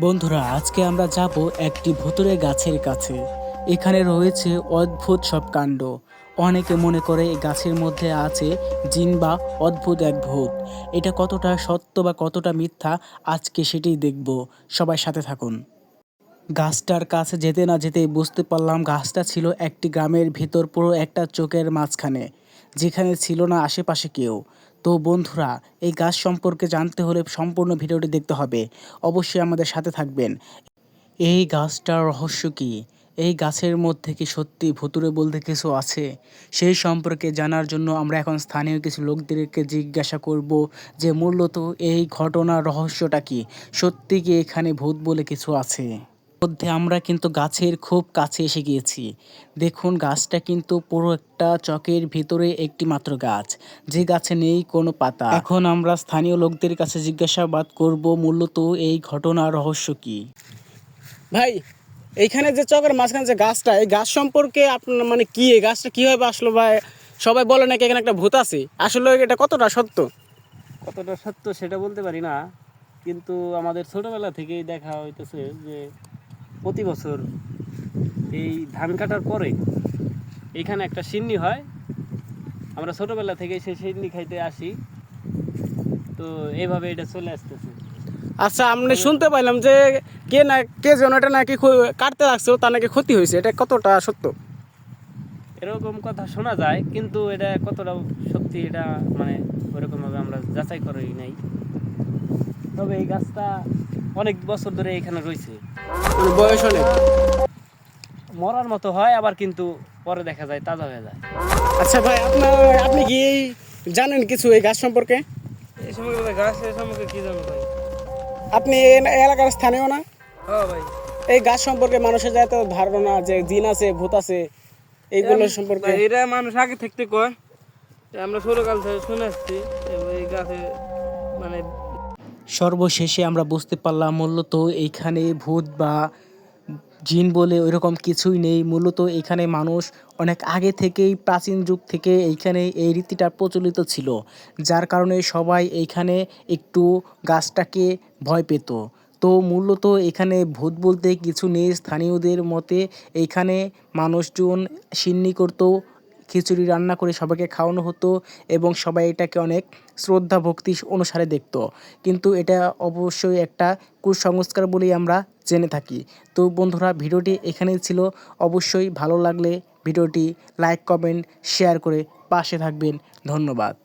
বন্ধুরা, আজকে আমরা যাব একটি ভুতুড়ে গাছের কাছে। এখানে রয়েছে অদ্ভুত সব কাণ্ড। অনেকে মনে করে এই গাছের মধ্যে আছে জিন বা অদ্ভুত এক ভূত। এটা কতটা সত্য বা কতটা মিথ্যা, আজকে সেটাই দেখব। সবাই সাথে থাকুন। গাছটার কাছে যেতে না যেতেই বুঝতে পারলাম গাছটা ছিল একটি গ্রামের ভিতর, পুরো একটা চোখের মাঝখানে, যেখানে ছিল না আশেপাশে কেউ। তো বন্ধুরা, এই গাছ সম্পর্কে জানতে হলে সম্পূর্ণ ভিডিওটি দেখতে হবে। অবশ্যই আমাদের সাথে থাকবেন। এই গাছটার রহস্য কী? এই গাছের মধ্যে কি সত্যি ভুতুড়ে বলতে কিছু আছে? সেই সম্পর্কে জানার জন্য আমরা এখন স্থানীয় কিছু লোকদেরকে জিজ্ঞাসা করব যে মূলত এই ঘটনার রহস্যটা কী। সত্যি কি এখানে ভূত বলে কিছু আছে? মধ্যে আমরা কিন্তু গাছের খুব কাছে এসে গিয়েছি। দেখুন, গাছটা কিন্তু পুরো একটা চকের ভিতরে একটি মাত্র গাছ, যে গাছে নেই কোনো পাতা। এখন আমরা স্থানীয় লোকদের কাছে জিজ্ঞাসাবাদ করব মূলত এই ঘটনার রহস্য কী। ভাই, এইখানে যে চকের মাঝখানে যে গাছটা, এই গাছ সম্পর্কে আপনার মানে কি, এই গাছটা কিভাবে আসলো? ভাই, সবাই বলে নাকি এখানে একটা ভূত আছে, আসলে এটা কতটা সত্য? কতটা সত্য সেটা বলতে পারি না, কিন্তু আমাদের ছোটবেলা থেকেই দেখা হইতেছে যে প্রতি বছর এই ধান কাটার পরে এইখানে একটা সিন্নি হয়। আমরা ছোটবেলা থেকেই সেই সিন্নি খাইতে আসি, তো এইভাবে এটা চলে আসতেছে। আচ্ছা, আমি শুনতে পাইলাম যে কে যেন এটা নাকি কাটতে লাগছে, তার নাকি ক্ষতি হয়েছে, এটা কতটা সত্য? এরকম কথা শোনা যায়, কিন্তু এটা কতটা সত্যি এটা মানে ওরকমভাবে আমরা যাচাই করি নাই। তবে এই গাছটা অনেক বছর ধরে এখানে রয়েছে, মানে বয়স অনেক। মরার মতো হয়, আবার কিন্তু পরে দেখা যায় তাজা হয়ে যায়। আচ্ছা ভাই, আপনি কি জানেন কিছু এই গাছ সম্পর্কে? এই সম্পর্কে গাছের সম্পর্কে কি জানো ভাই? আপনি এই এলাকার স্থানীয় না? হ্যাঁ ভাই। এই গাছ সম্পর্কে মানুষের যত ধারণা যে জিন আছে, ভূত আছে, এইগুলো সম্পর্কে এরা মানুষ আগে থাকতে কয়, আমরা ছোটকাল থেকে শুনে আসছি এই গাছে মানে। সর্বশেষে আমরা বুঝতে পারলাম মূলত এইখানে ভূত বা জিন বলে ওইরকম কিছুই নেই। মূলত এখানে মানুষ অনেক আগে থেকেই, প্রাচীন যুগ থেকে এইখানে এই রীতিটা প্রচলিত ছিল, যার কারণে সবাই এইখানে একটু গাছটাকে ভয় পেত। তো মূলত এখানে ভূত বলতে কিছু নেই। স্থানীয়দের মতে এইখানে মানুষজন সিন্নি করতো, খিচুড়ি রান্না করে সবাইকে খাওয়ানো হতো এবং সবাই এটাকে অনেক শ্রদ্ধা ভক্তি অনুসারে দেখতো। কিন্তু এটা অবশ্যই একটা কুসংস্কার বলেই আমরা জেনে থাকি। তো বন্ধুরা, ভিডিওটি এখানেই ছিল। অবশ্যই ভালো লাগলে ভিডিওটি লাইক, কমেন্ট, শেয়ার করে পাশে থাকবেন। ধন্যবাদ।